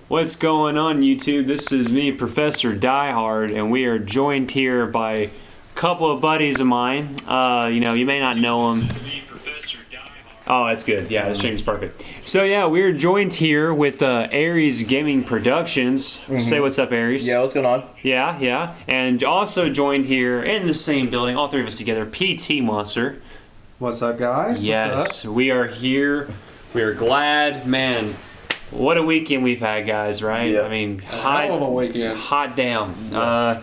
What's going on, YouTube? This is me, Professor Diehard, and we are joined here by a couple of buddies of mine. You may not know them. Oh, that's good. Yeah, the stream's perfect. So yeah, we're joined here with Aries Gaming Productions. Say what's up, Aries. Yeah, what's going on? Yeah. And also joined here in the same building, all three of us together, PT Monster. What's up, guys? Yes, What's up? we are here. We are glad, man. What a weekend we've had, guys, right? Yeah. I mean, Hell of a weekend. hot damn. We're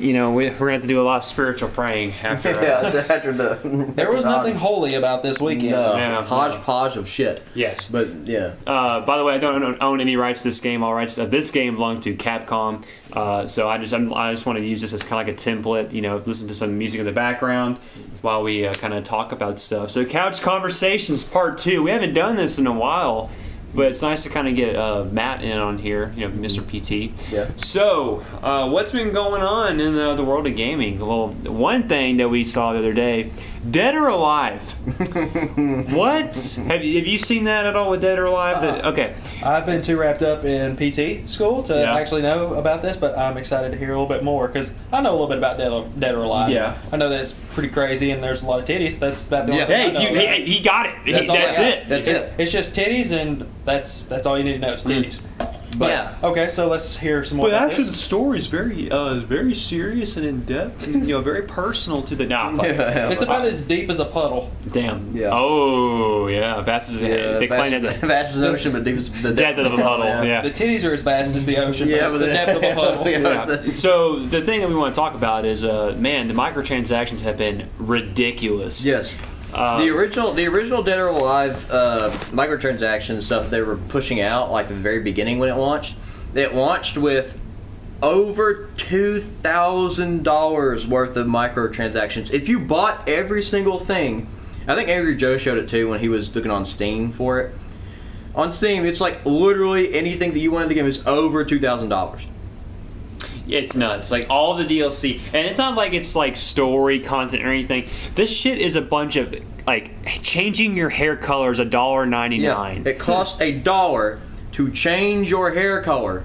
going to have to do a lot of spiritual praying after. After the There was nothing holy about this weekend. no, Yeah. hodgepodge of shit. Yes. But yeah, By the way, I don't own any rights to this game. All rights of this game belong to Capcom. So I just want to use this as kind of like a template. Listen to some music in the background while we kind of talk about stuff. So Couch Conversations Part 2. We haven't done this in a while. But it's nice to kind of get Matt in on here, Mr. PT. Yeah. So, what's been going on in the world of gaming? Well, one thing that we saw the other day, Dead or Alive. What? Have you seen that at all with Dead or Alive? Okay. I've been too wrapped up in PT school to actually know about this, but I'm excited to hear a little bit more because I know a little bit about Dead or Alive. Yeah. I know that it's pretty crazy and there's a lot of titties. That's about the only thing I know. Hey, he got it. That's it. That's it. It's just titties, and that's all you need to know is titties. But, Yeah. Okay, so let's hear some more. But about actually, this. the story is very serious and in depth, and very personal to the. It's about as deep as a puddle. Damn. Yeah. Oh yeah, vast as they claim that vast as the ocean, but deep as the depth of a puddle. Yeah. The titties are as vast as the ocean, but Yeah, it's but the depth of a puddle. Yeah. So the thing that we want to talk about is, the microtransactions have been ridiculous. Yes. The original Dead or Alive microtransaction stuff they were pushing out like at the very beginning when it launched with over $2,000 worth of microtransactions. If you bought every single thing, I think Angry Joe showed it too when he was looking on Steam for it. On Steam, it's like literally anything that you want in the game is over $2,000. It's nuts. Like all the DLC, and it's not like it's like story content or anything. This shit is a bunch of like changing your hair color is $1.99. Yeah, it costs $1 to change your hair color.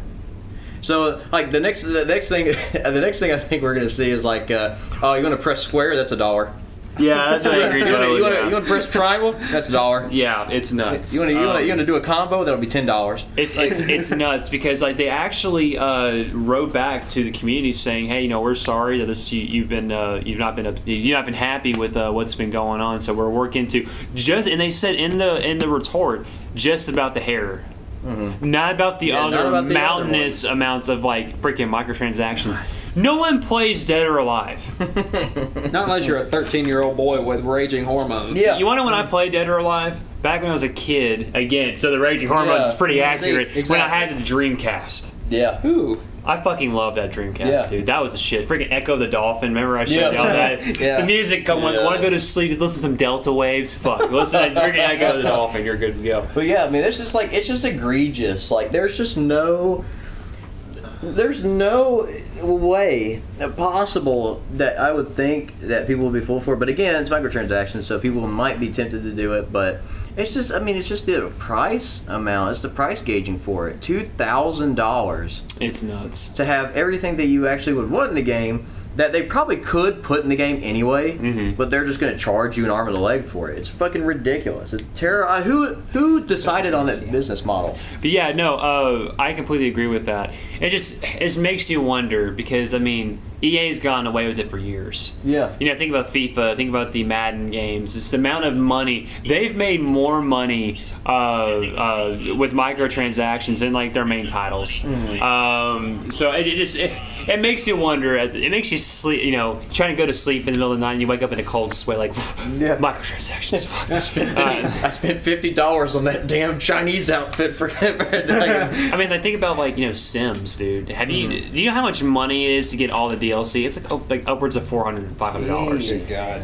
So like the next thing I think we're gonna see is like you want to press square, that's $1. Yeah, that's what Angry Joe. You want to press triangle, that's $1. Yeah, it's nuts. You want to do a combo, that'll be $10. It's nuts because like they actually wrote back to the community saying, hey, we're sorry that you've not been happy with what's been going on, so we're working to and they said in the retort just about the hair. Mm-hmm. Not about the other mountainous amounts of like freaking microtransactions. No one plays Dead or Alive. Not unless you're a 13-year-old boy with raging hormones. Yeah. You want to know when I played Dead or Alive? Back when I was a kid. Again, so the raging hormones is pretty accurate. Exactly. When I had the Dreamcast. Yeah. Ooh. I fucking love that Dreamcast, dude. That was the shit. Freaking Echo the Dolphin. Remember I showed y'all that? Yeah. The music, want to go to sleep, listen to some Delta Waves. Fuck. Listen to freaking Echo the Dolphin. You're good to go. But yeah, I mean, it's just egregious. Like, there's no way possible that I would think that people would be fooled for. But again, it's microtransactions, so people might be tempted to do it. But it's just the price amount. It's the price gauging for it. $2,000. It's nuts. To have everything that you actually would want in the game that they probably could put in the game anyway, but they're just going to charge you an arm and a leg for it. It's fucking ridiculous. It's terrible. Who decided on that business model? But yeah, no, I completely agree with that. It makes you wonder because, I mean, EA's gone away with it for years. Yeah. Think about FIFA, think about the Madden games. It's the amount of money. They've made more money with microtransactions than like their main titles. So it makes you wonder. It makes you sleep, trying to go to sleep in the middle of the night and you wake up in a cold sweat like, microtransactions. I spent $50 on that damn Chinese outfit for I mean, think about like, Sims, dude. Do you know how much money it is to get all the DLC? It's like upwards of $400, $500. God.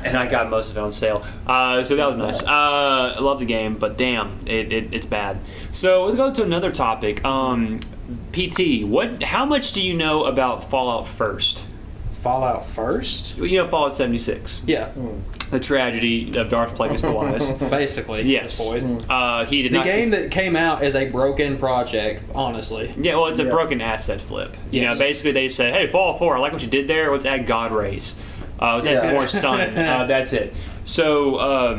And I got most of it on sale. So that was nice. I love the game, but damn, it's bad. So let's go to another topic. PT, how much do you know about Fallout First? Fallout first? You know, Fallout 76. Yeah. The tragedy of Darth Plagueis the Wise. Basically. Yes. He did the not. The game that came out as a broken project, honestly. Yeah, well, it's a broken asset flip. You Yes. know, basically they say, hey, Fallout 4, I like what you did there. Let's add God rays. Let's add some more sun. That's it. So,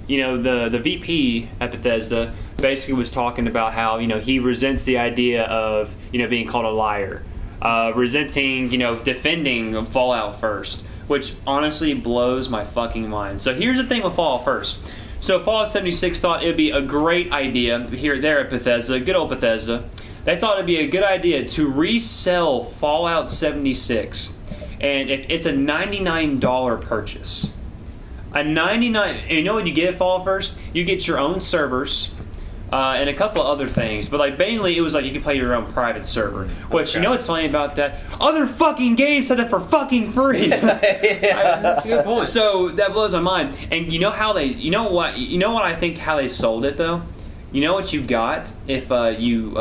you know, the VP at Bethesda basically was talking about how, you know, he resents the idea of, you know, being called a liar. Resenting, you know, defending Fallout first, which honestly blows my fucking mind. So here's the thing with Fallout first. So Fallout 76 thought it'd be a great idea here there at Bethesda, good old Bethesda. They thought it'd be a good idea to resell Fallout 76, and if it's a $99 purchase. And you know what you get at Fallout first? You get your own servers. And a couple of other things, but like mainly it was like you could play your own private server. Which you know what's funny about that? Other fucking games had that for fucking free. That's a good point. So that blows my mind. And you know what I think how they sold it though? You know what you got if you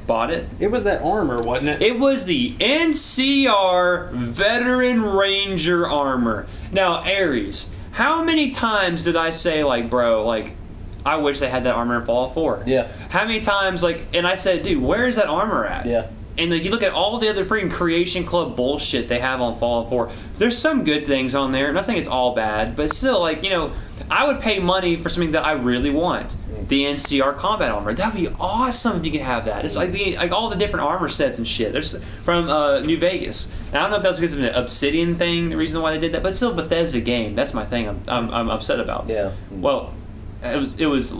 bought it? It was that armor, wasn't it? It was the NCR Veteran Ranger armor. Now, Aries, how many times did I say like, bro, like, I wish they had that armor in Fallout 4. Yeah. How many times, like, and I said, dude, where is that armor at? Yeah. And like, you look at all the other freaking Creation Club bullshit they have on Fallout 4. There's some good things on there. I'm not saying it's all bad, but still, like, you know, I would pay money for something that I really want. The NCR combat armor. That'd be awesome if you could have that. It's like all the different armor sets and shit. There's from New Vegas. And I don't know if that's because of an Obsidian thing, the reason why they did that, but it's still a Bethesda game. That's my thing. I'm upset about. Yeah. Well. It was.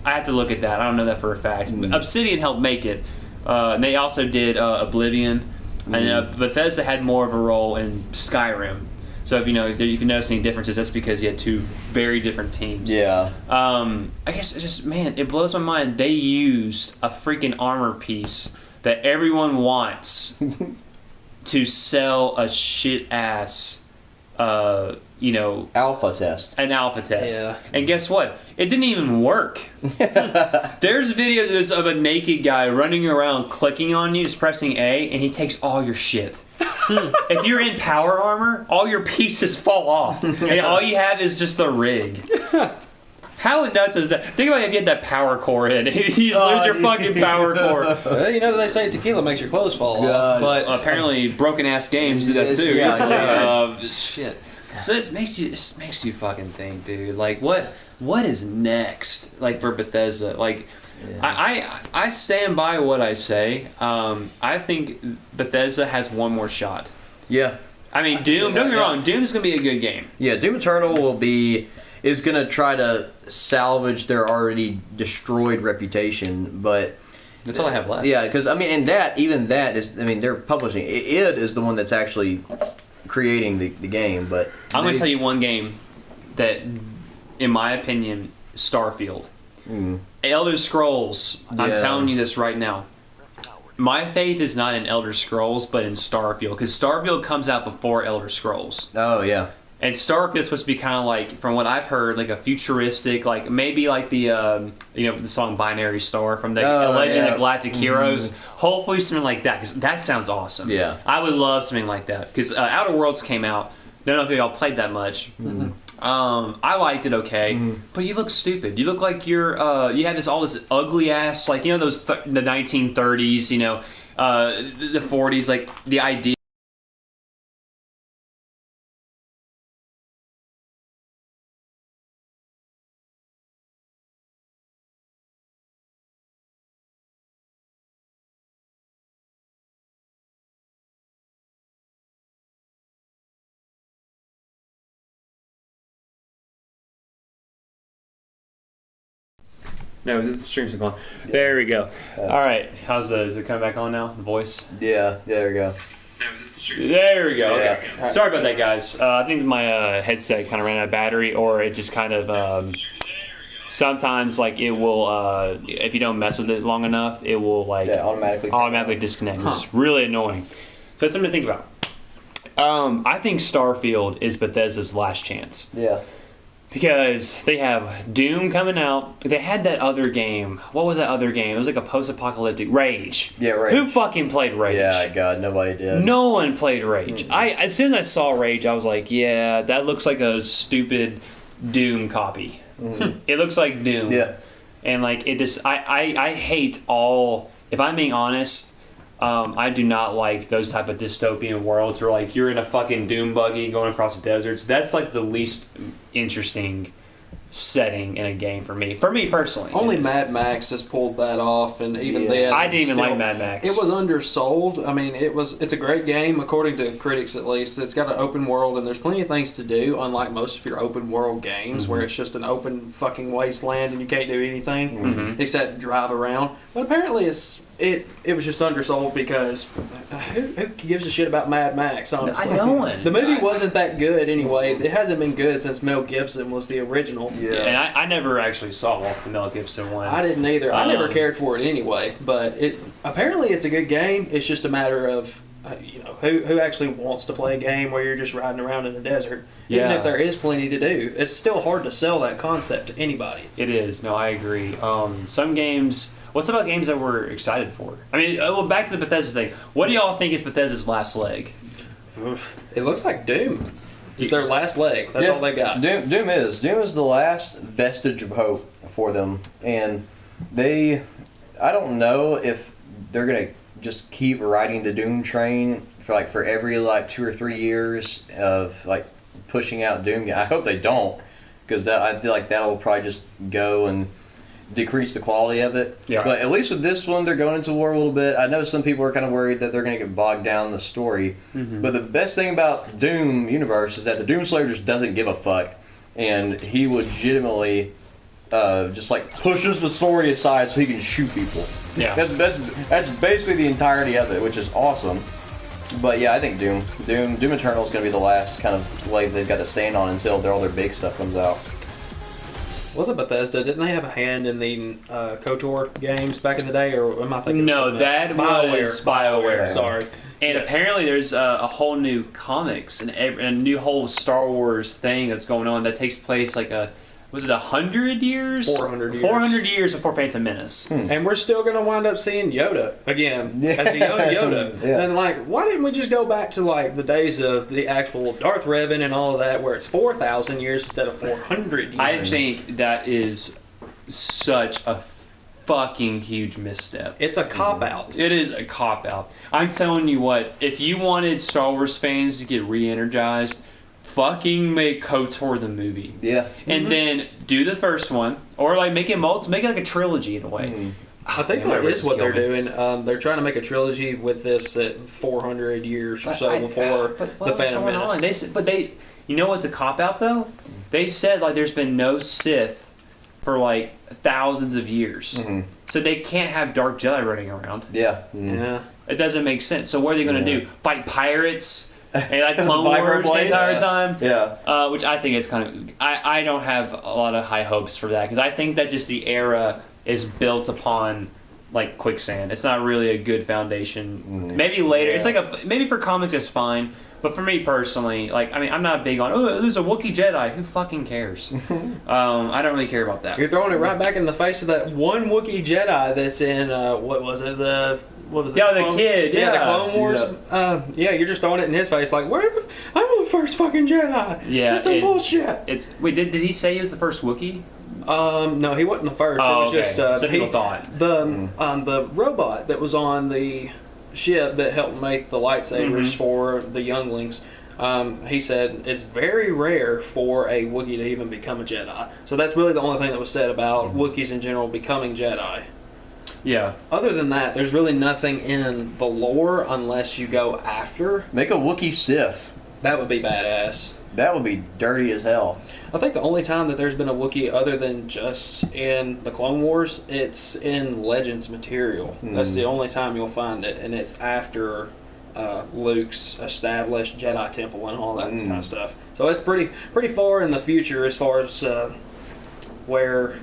I have to look at that. I don't know that for a fact. Obsidian helped make it. And they also did Oblivion, and Bethesda had more of a role in Skyrim. So if you notice any differences, that's because you had two very different teams. Yeah. I guess it's just, man, it blows my mind. They used a freaking armor piece that everyone wants to sell a shit ass. Alpha test. An alpha test. Yeah. And guess what? It didn't even work. There's videos of a naked guy running around clicking on you, just pressing A, and he takes all your shit. If you're in power armor, all your pieces fall off. And all you have is just the rig. How nuts is that? Think about if you had that power core in. You just lose your fucking power core. Well, you know they say tequila makes your clothes fall off, but apparently broken ass games do that too. Yeah. Shit. So this makes you fucking think, dude. Like what is next? Like for Bethesda, like I stand by what I say. I think Bethesda has one more shot. Yeah. I mean, Doom. Don't get me wrong. Doom's gonna be a good game. Yeah, Doom Eternal is going to try to salvage their already destroyed reputation, but that's all I have left. Yeah, because I mean, and that is, I mean, they're publishing. Id is the one that's actually creating the game, but I'm going to tell you one game that, in my opinion, Starfield. Elder Scrolls. I'm telling you this right now. My faith is not in Elder Scrolls, but in Starfield, because Starfield comes out before Elder Scrolls. Oh yeah. And Starfield's supposed to be kind of like, from what I've heard, like a futuristic, like maybe like the the song Binary Star from the Legend of Galactic Heroes. Hopefully something like that, because that sounds awesome. Yeah. I would love something like that, because Outer Worlds came out. Don't know if y'all played that much. I liked it okay, but you look stupid. You look like you have all this ugly ass, like, you know, those the 1930s, you know, the 40s, like the idea. No, this stream's gone. There we go. All right, is it coming back on now? The voice. Yeah, there we go. There we go. Okay. Yeah. Sorry about that, guys. I think my headset kind of ran out of battery, or it just kind of sometimes, like, it will if you don't mess with it long enough, it will like automatically disconnect. It's really annoying. So it's something to think about. I think Starfield is Bethesda's last chance. Yeah. because they have Doom coming out. They had that other game. What was that other game? It was like a post-apocalyptic Rage. Yeah, Rage. Who fucking played Rage? Yeah, God, nobody did. No one played Rage. Mm-hmm. As soon as I saw Rage, I was like, yeah, that looks like a stupid Doom copy. Mm-hmm. It looks like Doom. Yeah. And like it just, I hate all. If I'm being honest, I do not like those type of dystopian worlds where like you're in a fucking Doom buggy going across the deserts. That's like the least interesting setting in a game for me. For me personally. Only Mad Max has pulled that off, and even then, I didn't even like Mad Max. It was undersold. I mean, it's a great game according to critics at least. It's got an open world, and there's plenty of things to do. Unlike most of your open world games, where it's just an open fucking wasteland and you can't do anything except drive around. But apparently, it was just undersold because who gives a shit about Mad Max? Honestly, No one. The movie wasn't that good anyway. It hasn't been good since Mel Gibson was the original. Yeah, and I never actually saw the Mel Gibson one. I didn't either. I never cared for it anyway. But apparently it's a good game. It's just a matter of who actually wants to play a game where you're just riding around in the desert. Even if there is plenty to do, it's still hard to sell that concept to anybody. It is. No, I agree. Some games. What's about games that we're excited for? I mean, well, back to the Bethesda thing. What do y'all think is Bethesda's last leg? It looks like Doom. It's their last leg. That's all they got. Doom is the last vestige of hope for them, and I don't know if they're gonna just keep riding the Doom train for every 2 or 3 years of pushing out Doom. I hope they don't, because I feel like that'll probably just go and decrease the quality of it. Yeah. But at least with this one, they're going into war a little bit. I know some people are kind of worried that they're going to get bogged down in the story. But the best thing about Doom universe is that the Doom Slayer just doesn't give a fuck, and he legitimately just pushes the story aside so he can shoot people. Yeah. That's basically the entirety of it, which is awesome. But yeah, I think Doom Eternal is going to be the last kind of leg they've got to stand on until all their big stuff comes out. Was it Bethesda? Didn't they have a hand in the KOTOR games back in the day, or am I thinking? No, that was BioWare. Sorry. And apparently there's a whole new comics and a new whole Star Wars thing that's going on that takes place was it 100 years? 400 years. 400 years before Phantom Menace. And we're still going to wind up seeing Yoda again as a young Yoda. Yeah. And why didn't we just go back to the days of the actual Darth Revan and all of that, where it's 4,000 years instead of 400 years? I think that is such a fucking huge misstep. It's a cop-out. It is a cop-out. I'm telling you what, if you wanted Star Wars fans to get re-energized, fucking make KOTOR the movie. Yeah. And then do the first one, or make it make it like a trilogy in a way. I think that is what they're doing. They're trying to make a trilogy with this at 400 years or so before the Phantom Menace. You know what's a cop-out though? They said there's been no Sith for thousands of years. So they can't have Dark Jedi running around. Yeah. Yeah. It doesn't make sense. So what are they going to do? Fight pirates? And Clone Viper Wars the entire blades? time? Yeah. Which I think it's kind of... I don't have a lot of high hopes for that, because I think that just the era is built upon quicksand. It's not really a good foundation. Maybe later. Yeah. It's maybe for comics it's fine, but for me personally, I'm not big on, there's a Wookie Jedi. Who fucking cares? I don't really care about that. You're throwing it right back in the face of that one Wookie Jedi that's in, what was it, the kid. Yeah, the Clone Wars. Yeah. You're just throwing it in his face I'm the first fucking Jedi. Yeah, that's some bullshit. Wait, did he say he was the first Wookiee? No, he wasn't the first. Oh, it was okay. just Some people thought. The robot that was on the ship that helped make the lightsabers for the younglings. He said it's very rare for a Wookiee to even become a Jedi. So that's really the only thing that was said about Wookiees in general becoming Jedi. Yeah. Other than that, there's really nothing in the lore unless you go after. Make a Wookiee Sith. That would be badass. That would be dirty as hell. I think the only time that there's been a Wookiee other than just in the Clone Wars, it's in Legends material. That's the only time you'll find it, and it's after Luke's established Jedi temple and all that kind of stuff. So it's pretty far in the future as far as where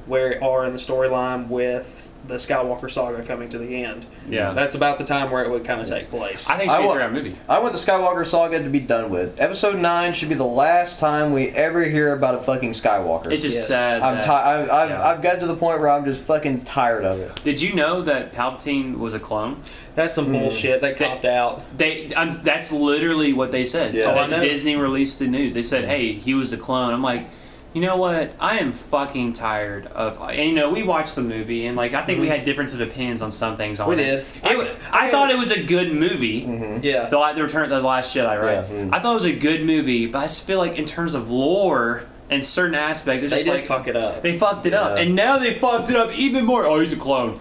it are in the storyline with the Skywalker saga coming to the end. Yeah. That's about the time where it would kind of take place. I think it should be a 3-hour movie. I want the Skywalker saga to be done with. Episode 9 should be the last time we ever hear about a fucking Skywalker. It's just sad. I've got to the point where I'm just fucking tired of it. Did you know that Palpatine was a clone? That's some bullshit. They copped out. That's literally what they said. Yeah. Oh, I know. Disney released the news. They said, "Hey, he was a clone." I'm like, you know what? I am fucking tired of. And we watched the movie, and I think we had difference of opinions on some things. On We it. did. I thought it was a good movie. Mm-hmm. Yeah. The Return of the Last Jedi, right? Yeah. I thought it was a good movie, but I just feel like in terms of lore and certain aspects, it's They just did fuck it up. They fucked it up, Yeah. and now they fucked it up even more. Oh, he's a clone.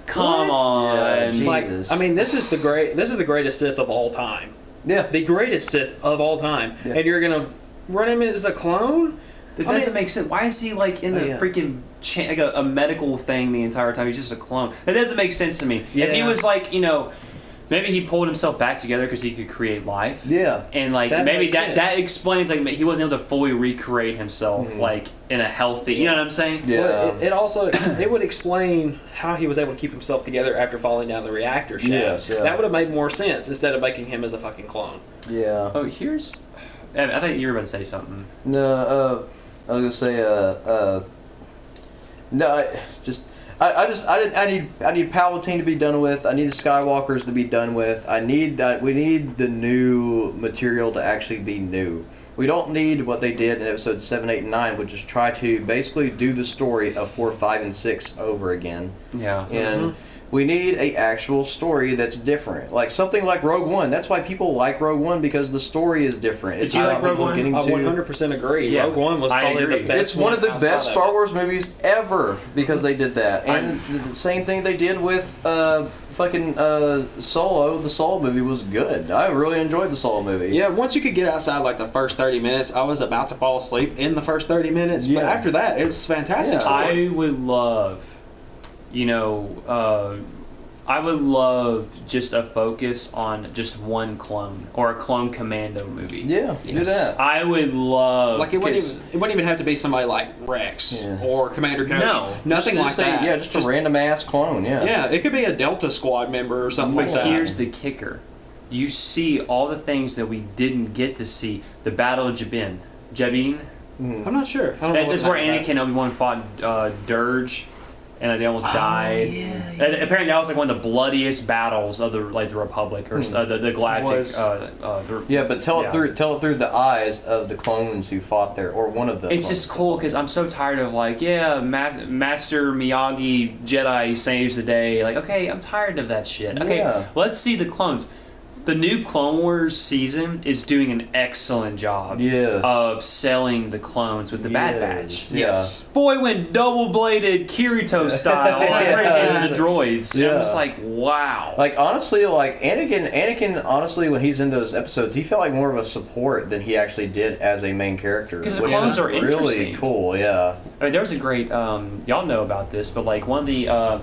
Come What? on. Yeah, Jesus. This is the greatest Sith of all time. Yeah. The greatest Sith of all time. Yeah. And you're gonna run him as a clone? That doesn't make sense. Why is he in the yeah. freaking a medical thing the entire time? He's just a clone. That doesn't make sense to me. Yeah. If he was maybe he pulled himself back together because he could create life. Yeah. And That maybe makes sense. that explains he wasn't able to fully recreate himself in a healthy. You know what I'm saying? Yeah. Well, it also it would explain how he was able to keep himself together after falling down the reactor shaft. Yes, yeah. That would have made more sense instead of making him as a fucking clone. Yeah. Oh, I thought you were about to say something. No, I was gonna say, no, I need Palpatine to be done with. I need the Skywalkers to be done with. We need the new material to actually be new. We don't need what they did in episodes 7, 8, and 9, which is try to basically do the story of 4, 5, and 6 over again. Yeah. And we need a actual story that's different, like something like Rogue One. That's why people like Rogue One, because the story is different. Did you like Rogue One? I 100% agree. Yeah. Rogue One was I probably agree. the best. It's one of the outside best of Star it. Wars movies ever because they did that. And the same thing they did with Solo. The Solo movie was good. I really enjoyed the Solo movie. Yeah, once you could get outside the first 30 minutes, I was about to fall asleep in the first 30 minutes. But Yeah. after that, it was fantastic. Yeah. story. I would love, I would love just a focus on just one clone or a clone commando movie. Yeah, do that. I would love. it wouldn't even have to be somebody like Rex Yeah. or Commander Cody. No. Nothing like that. Yeah, just a random ass clone. Yeah. Yeah, it could be a Delta Squad member or something But like that. here's the kicker: you see all the things that we didn't get to see. The Battle of Jabin. I'm not sure. I don't know That's what where happened. Anakin and Obi-Wan fought Dirge, and they almost died. And apparently that was one of the bloodiest battles of the Republic or the Galactic. Was. Yeah, but tell it through the eyes of the clones who fought there, or one of them. It's just cool because I'm so tired of Master Miyagi Jedi saves the day. Okay, I'm tired of that shit. Okay, Yeah. let's see the clones. The new Clone Wars season is doing an excellent job Yes. of selling the clones with the Bad Batch. Yes. Boy went double-bladed Kirito style Yeah. into the droids. And Yeah. I'm just like, wow. Honestly, Anakin, honestly, when he's in those episodes, he felt like more of a support than he actually did as a main character. 'Cause the which clones is are really interesting. cool, yeah. I mean, there was a great, y'all know about this, but one of the,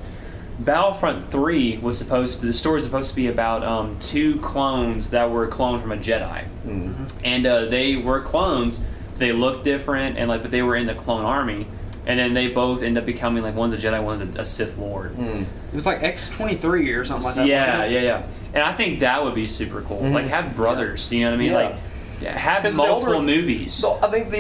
Battlefront 3 the story was supposed to be about 2 clones that were cloned from a Jedi. Mm-hmm. And they were clones, they looked different, and but they were in the clone army. And then they both end up becoming one's a Jedi, one's a Sith Lord. Mm. It was like X-23 or something like that. Yeah, wasn't it? yeah. And I think that would be super cool. Mhm. Have brothers, you know what I mean? Yeah. Have 'Cause the multiple older- movies. So I think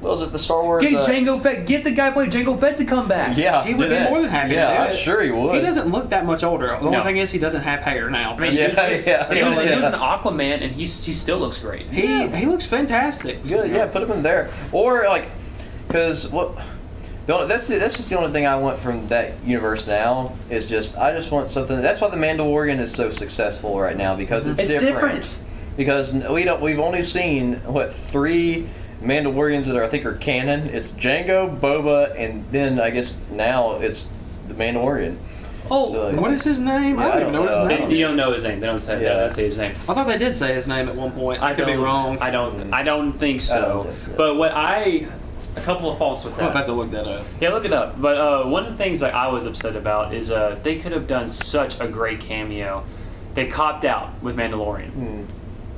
what was it, the Star Wars? Get Jango Fett, get the guy playing Jango Fett to come back. Yeah, He would be more than happy to do Yeah, I'm it. sure he would. He doesn't look that much older. The No. only thing is he doesn't have hair now. I mean, Yeah, he was yeah. an Aquaman, and he still looks great. He looks fantastic. Good, yeah, put him in there. Or because that's just the only thing I want from that universe now is just I just want something. That's why the Mandalorian is so successful right now because it's different. Because we've only seen 3 Mandalorians that I think are canon. It's Jango, Boba, and then I guess now it's the Mandalorian. Oh, So, What is his name? Yeah, I don't even know what his name you is. don't know his name. They don't say his name. I thought they did say his name at one point. I could be wrong. I don't think so. I don't think so. But a couple of faults with I'll have that. to look that up. Yeah, look it up. But one of the things that I was upset about is they could have done such a great cameo. They copped out with Mandalorian.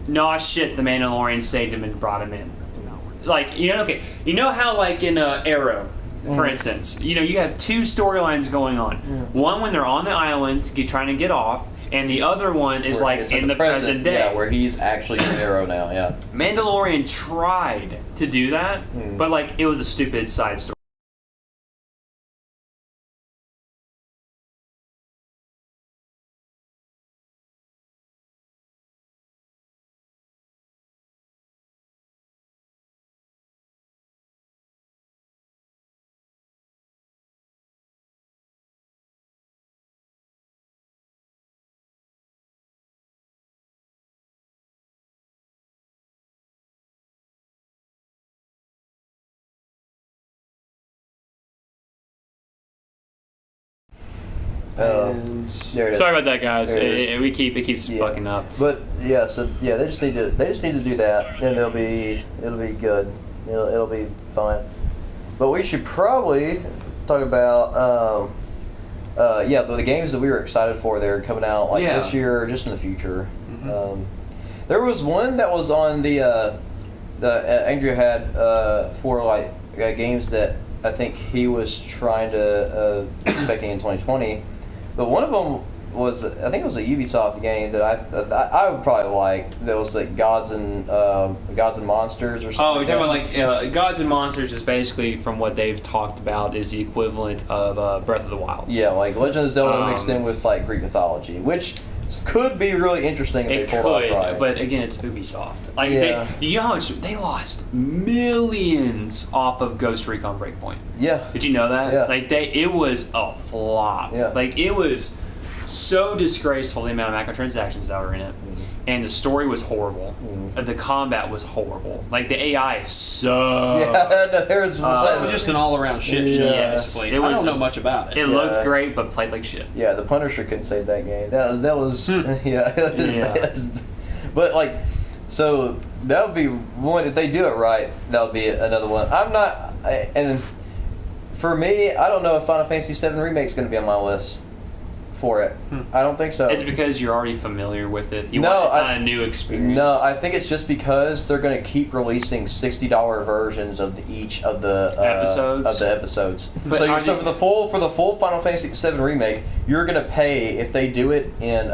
Nah, shit, the Mandalorian saved him and brought him in. You know how in Arrow, for instance, you have two storylines going on. One when they're on the island trying to get off, and the other one is Where like it's in the present day. Yeah, where he's actually an Arrow now. Yeah. Mandalorian tried to do that, but like it was a stupid side story. There it is. Sorry about that, guys. There it is. It keeps fucking up. But yeah, so yeah, they just need to do that, and it'll be good. It'll be fine. But we should probably talk about the games that we were excited for. They're coming out this year or just in the future. There was one that was on the Andrew had for games that I think he was trying to expecting in 2020. But one of them was, I think it was a Ubisoft game that I would probably like. That was like Gods and Monsters or something. Oh, you're talking about Gods and Monsters is basically, from what they've talked about, is the equivalent of Breath of the Wild. Yeah, like Legend of Zelda mixed in with like Greek mythology, which could be really interesting if they pull it off right. But again, it's Ubisoft. You know how much they lost millions off of Ghost Recon Breakpoint. Yeah. Did you know that? Yeah. It was a flop. Yeah. It was so disgraceful, the amount of microtransactions that were in it. And the story was horrible. The combat was horrible. The AI sucked. Yeah, it was just an all-around shit show. Yes, I don't know much about it. It looked great, but played like shit. Yeah, the Punisher couldn't save that game. That was But so that would be one. If they do it right, that would be another one. And for me, I don't know if Final Fantasy VII Remake is going to be on my list for it. I don't think so. Is it because you're already familiar with it? It's not a new experience. No, I think it's just because they're going to keep releasing $60 versions of each of the episodes. So for the full Final Fantasy VII Remake, you're going to pay, if they do it in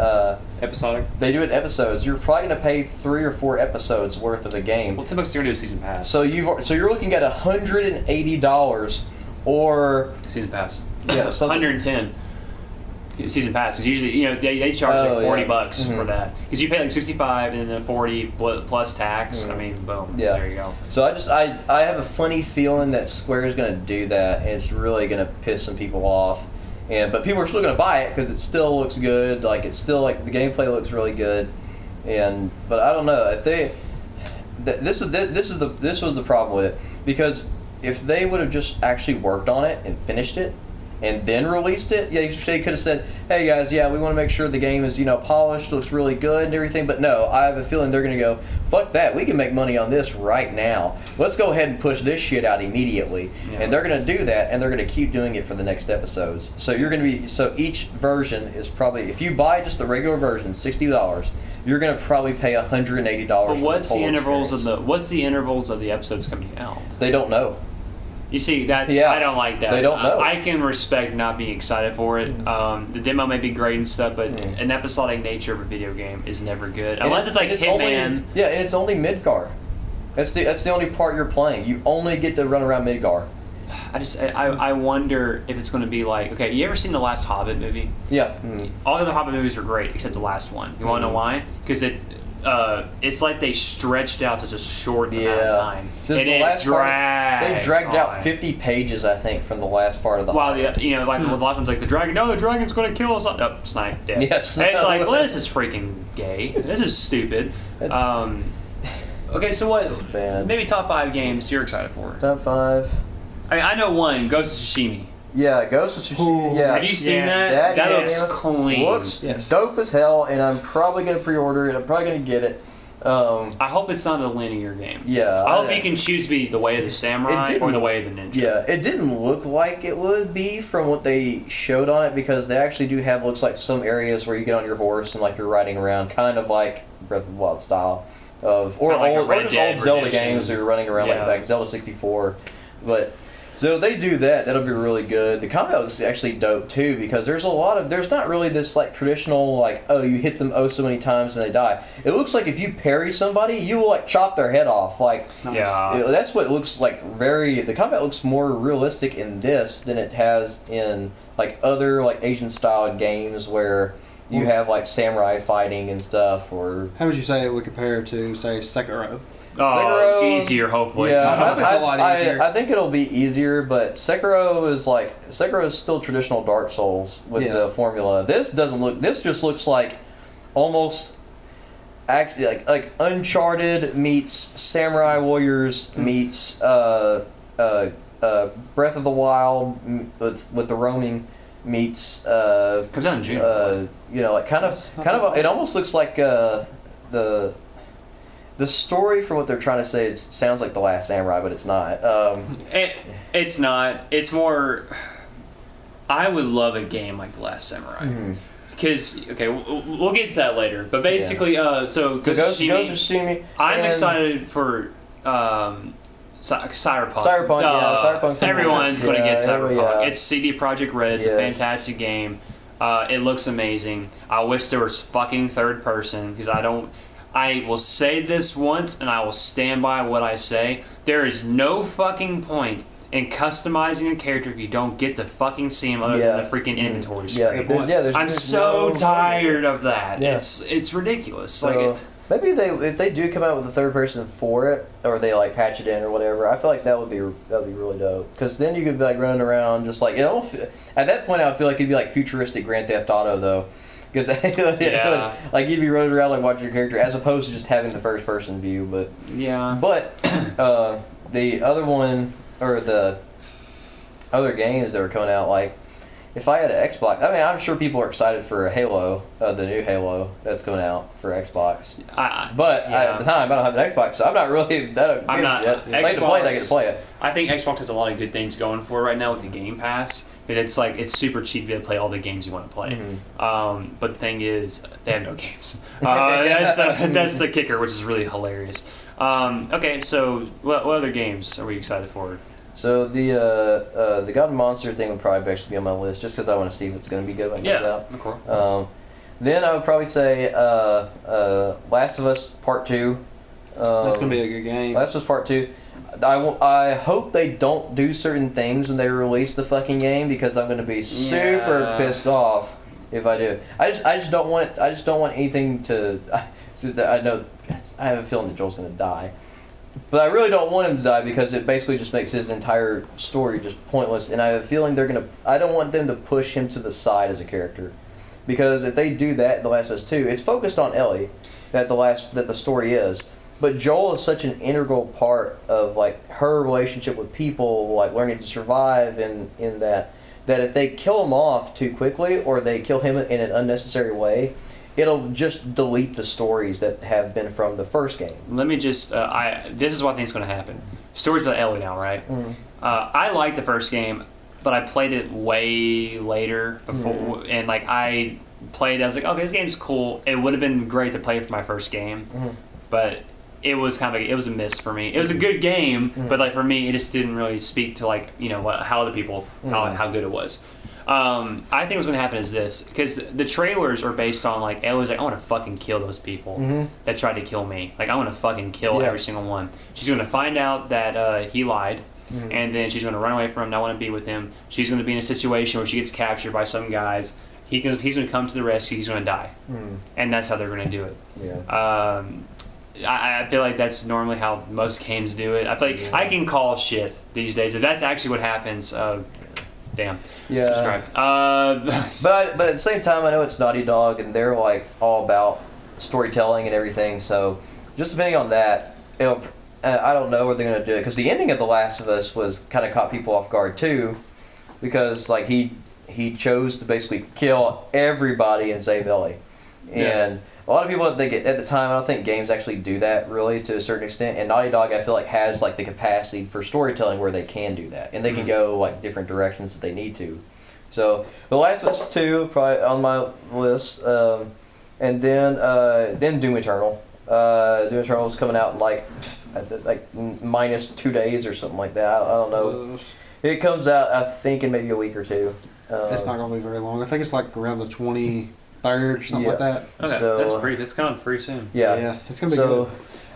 episodic. They do it in episodes. You're probably going to pay 3 or 4 episodes worth of a game. Well, $10 they're going to do a season pass. So you're looking at $180 or season pass. Yeah, $110. Season pass, because usually they charge $40 for that, because you pay $65 and then $40 plus tax. I mean, boom, there you go. So I have a funny feeling that Square is going to do that, and it's really going to piss some people off. But people are still going to buy it because it still looks good. It's still the gameplay looks really good. But I don't know. I think this was the problem with it, because if they would have just actually worked on it and finished it and then released it, they could have said, hey guys, we want to make sure the game is polished, looks really good and everything. But no, I have a feeling they're going to go, fuck that, we can make money on this right now. Let's go ahead and push this shit out immediately. And they're going to do that, and they're going to keep doing it for the next episodes. So each version is probably, if you buy just the regular version, $60, you're going to probably pay $180. But what's the intervals of the episodes coming out? They don't know. You see, I don't like that. They don't know. I can respect not being excited for it. The demo may be great and stuff, but an episodic nature of a video game is never good. Unless it's like Hitman. And it's only Midgar. That's the only part you're playing. You only get to run around Midgar. I wonder if it's going to be like, okay, you ever seen the last Hobbit movie? Yeah. All the other Hobbit movies are great except the last one. You want to know why? Because it's like they stretched out such a short amount of time. They dragged out 50 pages, I think, from the last part of the Hobbit. The last one's like, the dragon's going to kill us. Nope, snipe, dead. Yes. And it's like, well, this is freaking gay. This is stupid. Okay, so what? Maybe top 5 games you're excited for? Top 5. I know one, Ghost of Tsushima. Yeah, Ghost of Tsushima. Yeah. Have you seen that? That looks clean. Looks dope as hell, and I'm probably going to pre-order it. I'm probably going to get it. I hope it's not a linear game. Yeah. I hope you can choose to be the way of the samurai or the way of the ninja. Yeah, it didn't look like it would be from what they showed on it, because they actually do have, looks like, some areas where you get on your horse and you're riding around, kind of like Breath of the Wild style. Or just old Zelda games where you're running around like Zelda 64. But So if they do that, that'll be really good. The combat looks actually dope too, because there's not really this like traditional like, oh, you hit them so many times and they die. It looks like if you parry somebody, you will like chop their head off. Like, that's what it looks like. The combat looks more realistic in this than it has in like other like Asian style games where you have like samurai fighting and stuff. Or how would you say it would compare to say Sekiro? Sekiro, easier, hopefully. Yeah, a lot easier. I think it'll be easier, but Sekiro is still traditional Dark Souls with the formula. This doesn't look. This just looks like almost actually like Uncharted meets Samurai Warriors meets Breath of the Wild with the roaming meets comes out in June. Like kind of it almost looks like the story, for what they're trying to say, it sounds like The Last Samurai, but it's not. It's not. It's more. I would love a game like The Last Samurai. Because, we'll get to that later. But basically, so Ghost of Tsushima. I'm excited for Cyberpunk. Cyberpunk. Everyone's going to get Cyberpunk. Yeah. It's CD Projekt Red. It's a fantastic game. It looks amazing. I wish there was fucking third person, because I will say this once, and I will stand by what I say. There is no fucking point in customizing a character if you don't get to fucking see him other than the freaking inventory screen. I'm so tired of that. Yeah. It's ridiculous. So, maybe if they do come out with a third person for it, or they like patch it in or whatever, I feel like that would be really dope. Because then you could be like running around just like at that point I would feel like it'd be like futuristic Grand Theft Auto though. Because like you'd be running around like watching your character as opposed to just having the first person view. But the other one, or the other games that were coming out, like if I had an Xbox, I mean I'm sure people are excited for Halo, the new Halo that's coming out for Xbox. At the time I don't have an Xbox, so I'm not really that. I'm not. Yet. If I get to play it, I get to play it. I think Xbox has a lot of good things going for it right now with the Game Pass. It's super cheap to play all the games you want to play. But the thing is, they have no games. That's the kicker, which is really hilarious. So what other games are we excited for? So the God and Monster thing would probably actually be on my list, just because I want to see if it's going to be good when it comes out. Of course. Then I would probably say Last of Us Part 2. That's going to be a good game. Last of Us Part 2. I hope they don't do certain things when they release the fucking game, because I'm going to be super pissed off if I do. I just don't want it. I just don't want anything to. I know. I have a feeling that Joel's going to die, but I really don't want him to die, because it basically just makes his entire story just pointless. And I have a feeling they're going to. I don't want them to push him to the side as a character, because if they do that in The Last of Us 2, it's focused on Ellie that the story is. But Joel is such an integral part of like her relationship with people, like learning to survive in that if they kill him off too quickly, or they kill him in an unnecessary way, it'll just delete the stories that have been from the first game. Let me just this is what I think is going to happen. Stories about Ellie now, right? I liked the first game, but I played it way later before, and like I was like, okay, this game's cool. It would have been great to play for my first game, but it was it was a miss for me. It was a good game, but like for me, it just didn't really speak to like how other people how good it was. I think what's going to happen is this, because the trailers are based on like Ellie's like, I want to fucking kill those people that tried to kill me. Like I want to fucking kill every single one. She's going to find out that he lied, and then she's going to run away from him, not want to be with him. She's going to be in a situation where she gets captured by some guys. He's going to come to the rescue. He's going to die, and that's how they're going to do it. Yeah. I feel like that's normally how most games do it. I feel like I can call shit these days. If that's actually what happens, damn. Yeah. Subscribe. But at the same time, I know it's Naughty Dog, and they're like all about storytelling and everything. So just depending on that, I don't know where they're gonna do it, because the ending of The Last of Us was kind of caught people off guard too, because like he chose to basically kill everybody and save Ellie, and a lot of people think at the time, I don't think games actually do that really to a certain extent. And Naughty Dog, I feel like, has like the capacity for storytelling where they can do that, and they can go like different directions that they need to. So The Last of Us 2 probably on my list, and then Doom Eternal. Doom Eternal is coming out in like minus 2 days or something like that. I don't know. It comes out, I think, in maybe a week or two. It's not going to be very long. I think it's like around the 23rd or something like that. Okay, So, it's coming pretty soon. Yeah, it's going to be good.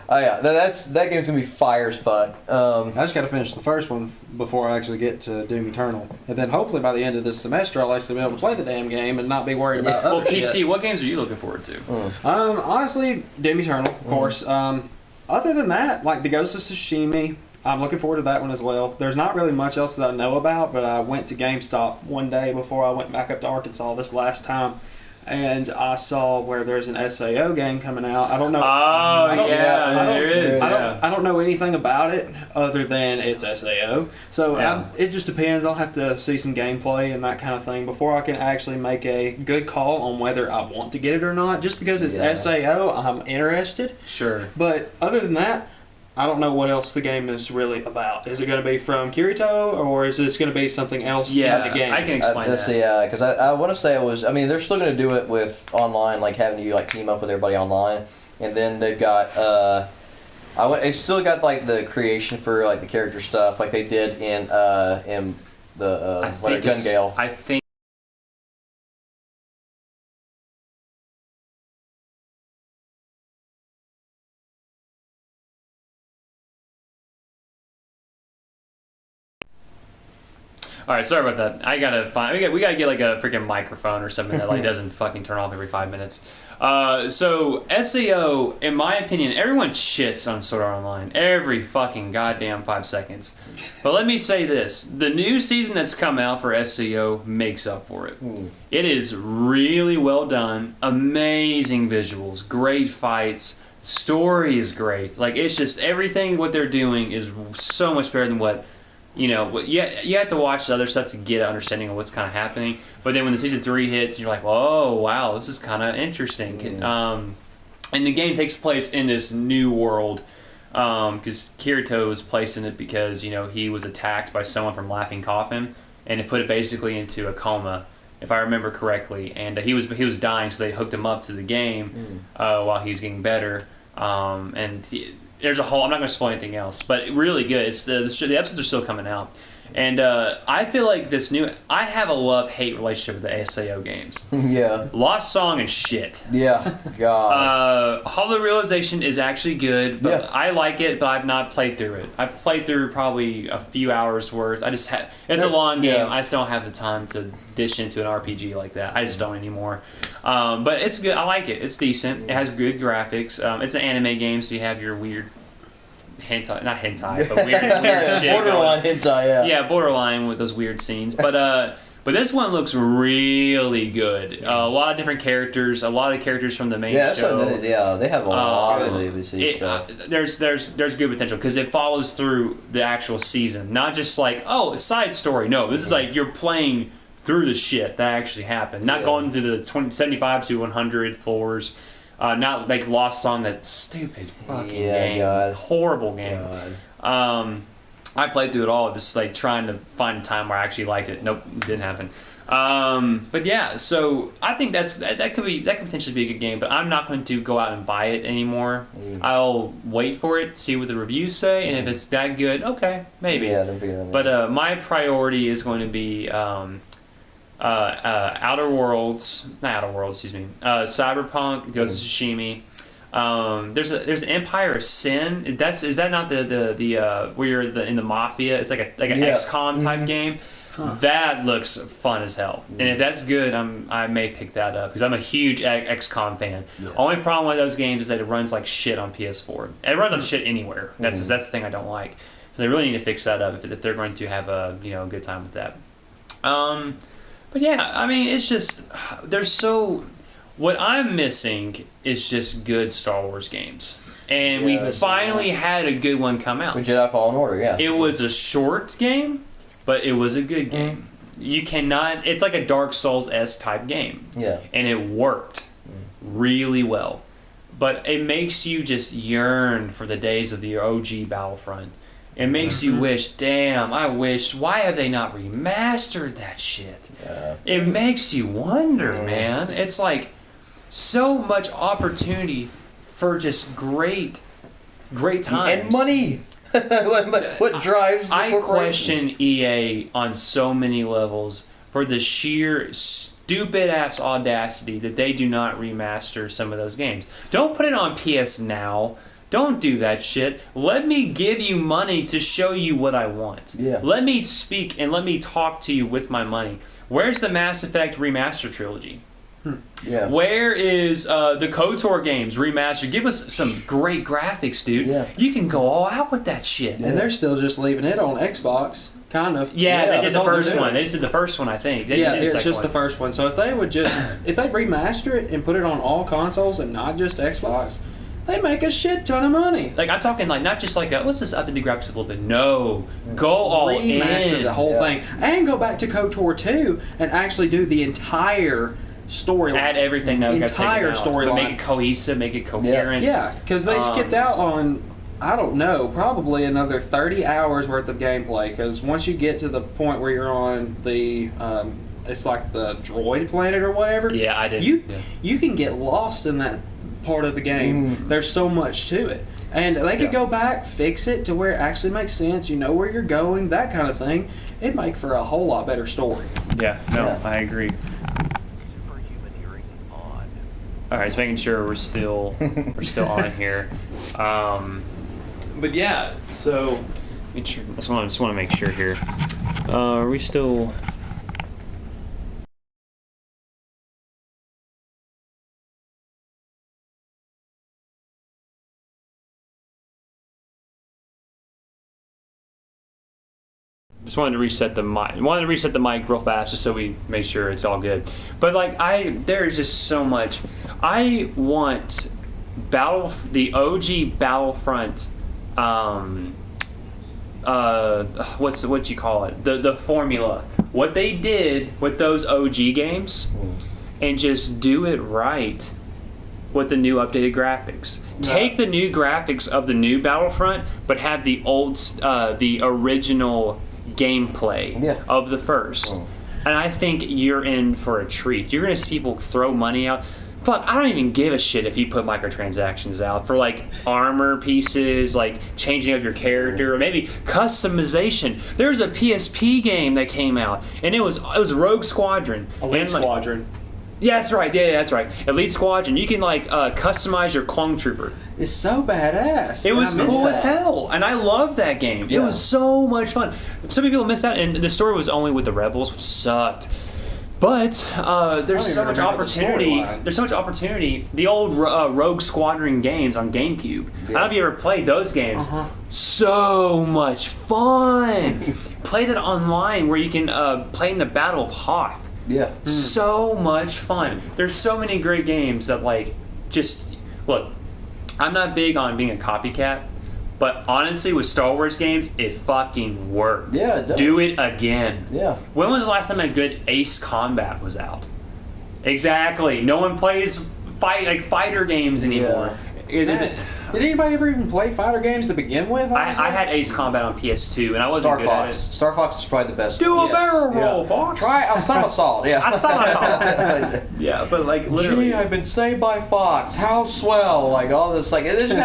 Oh yeah, that game's gonna be fire as fuck. I just got to finish the first one before I actually get to Doom Eternal, and then hopefully by the end of this semester I'll actually be able to play the damn game and not be worried about other PT, shit. what games are you looking forward to? Honestly, Doom Eternal, of course. Other than that, like the Ghost of Tsushima, I'm looking forward to that one as well. There's not really much else that I know about, but I went to GameStop one day before I went back up to Arkansas this last time. And I saw where there's an SAO game coming out. I don't know. There is. I don't know anything about it other than it's SAO. So it just depends. I'll have to see some gameplay and that kind of thing before I can actually make a good call on whether I want to get it or not. Just because it's SAO, I'm interested. Sure. But other than that, I don't know what else the game is really about. Is it going to be from Kirito, or is this going to be something else in the game? I can explain that. Yeah, because I want to say it was. I mean, they're still going to do it with online, like having you like team up with everybody online, and then they've got. It's still got like the creation for like the character stuff, like they did in the Gun Gale. I think. All right, sorry about that. I gotta find. We gotta get like a freaking microphone or something that like doesn't fucking turn off every 5 minutes. So SEO, in my opinion, everyone shits on Sword Art Online every fucking goddamn 5 seconds. But let me say this: the new season that's come out for SEO makes up for it. It is really well done, amazing visuals, great fights. Story is great. Like it's just everything what they're doing is so much better than what. You have to watch the other stuff to get an understanding of what's kind of happening. But then when the season 3 hits, you're like, oh, wow, this is kind of interesting. And the game takes place in this new world because Kirito was placed in it because, he was attacked by someone from Laughing Coffin, and it put it basically into a coma, if I remember correctly. And he was dying, so they hooked him up to the game while he was getting better. There's a whole. I'm not going to spoil anything else, but really good. It's the episodes are still coming out, and I feel like this new. I have a love-hate relationship with the SAO games. Yeah. Lost Song is shit. Yeah. God. Hollow Realization is actually good, but I like it, but I've not played through it. I've played through probably a few hours worth. It's a long game. Yeah. I still don't have the time to dish into an RPG like that. I just don't anymore. But it's good. I like it. It's decent. It has good graphics. It's an anime game, so you have your weird hentai, not hentai, but weird shit. Borderline hentai, yeah, borderline with those weird scenes. But this one looks really good. A lot of different characters, a lot of characters from the main show. They have a lot of ABC stuff. There's good potential because it follows through the actual season, not just like a side story. No, this is like you're playing through the shit that actually happened, not going through the 75 to 100 floors. Not like Lost Song, that stupid fucking game. God. Horrible game. God. I played through it all, just like trying to find a time where I actually liked it. Nope, didn't happen. But yeah, so I think that could potentially be a good game, but I'm not going to go out and buy it anymore. I'll wait for it, see what the reviews say, and if it's that good, okay, maybe. But my priority is going to be Cyberpunk, Ghost of Tsushima. There's Empire of Sin. Is that not the where you're in the mafia? It's like an XCOM type game. That looks fun as hell. And if that's good, I may pick that up because I'm a huge XCOM fan. Only problem with those games is that it runs like shit on PS4. It runs on shit anywhere. That's the thing I don't like. So they really need to fix that up if they're going to have a good time with that. But yeah, I mean, it's just what I'm missing is just good Star Wars games. And we finally had a good one come out. Jedi Fallen Order, yeah. It was a short game, but it was a good game. You cannot... It's like a Dark Souls-esque type game. Yeah. And it worked really well. But it makes you just yearn for the days of the OG Battlefront. It makes you wish, damn, why have they not remastered that shit? Yeah. It makes you wonder, man. It's like so much opportunity for just great times. And money. What drives the I corporations? question EA on so many levels for the sheer stupid ass audacity that they do not remaster some of those games. Don't put it on PS Now. Don't do that shit. Let me give you money to show you what I want. Yeah. Let me speak and let me talk to you with my money. Where's the Mass Effect remaster trilogy? Yeah. Where is the KOTOR games remastered? Give us some great graphics, dude. Yeah. You can go all out with that shit. And they're still just leaving it on Xbox, kind of. Yeah, they did that's the all they're first doing. one. They just did the first one, I think. They Yeah, did the it's second just one. the first one. So if they would just, if they remaster it and put it on all consoles and not just Xbox, they make a shit ton of money. Like, I'm talking like not just like let's just up the graphics a little bit. No, go all Remaster in. the whole thing, and go back to KOTOR 2 and actually do the entire storyline. Add everything that got entire taken out, but make storyline. it cohesive, make it coherent. Yeah, because they skipped out on, I don't know, probably another 30 hours worth of gameplay. Because once you get to the point where you're on the, it's like the droid planet or whatever. Yeah, I did. You can get lost in that part of the game. There's so much to it. And they could go back, fix it to where it actually makes sense. You know where you're going, that kind of thing. It'd make for a whole lot better story. Yeah, no, I agree. All right, just making sure we're still on here. But yeah, so make sure, just want to make sure here. Are we still? Just wanted to reset the mic. Wanted to reset the mic real fast just so we make sure it's all good. But like there's just so much. I want the OG Battlefront. What you call it? The formula. What they did with those OG games, and just do it right with the new updated graphics. Take the new graphics of the new Battlefront, but have the original gameplay of the first. And I think you're in for a treat. You're going to see people throw money out. Fuck, I don't even give a shit if you put microtransactions out for like armor pieces, like changing up your character, or maybe customization. There's a PSP game that came out, and it was Rogue Squadron. Elite Squadron. Yeah, that's right. Yeah, that's right. Elite Squadron. You can like customize your clone trooper. It's so badass. It was cool as hell, and I loved that game. It was so much fun. Some people missed out, and the story was only with the rebels, which sucked. But there's so much opportunity. There's so much opportunity. The old Rogue Squadron games on GameCube. I don't know if you ever played those games. So much fun. Play that online where you can play in the Battle of Hoth. Yeah. So much fun. There's so many great games that like just look. I'm not big on being a copycat, but honestly, with Star Wars games, it fucking worked. Yeah, it does. Do it again. Yeah. When was the last time a good Ace Combat was out? Exactly. No one plays fighter games anymore. Did anybody ever even play fighter games to begin with? I had Ace Combat on PS2, and I wasn't good at it. Star Fox is probably the best. Do a barrel roll, Fox. Try a somersault. Yeah. A somersault. Yeah, but like literally. Gee, I've been saved by Fox. How swell! Like all this, like it just has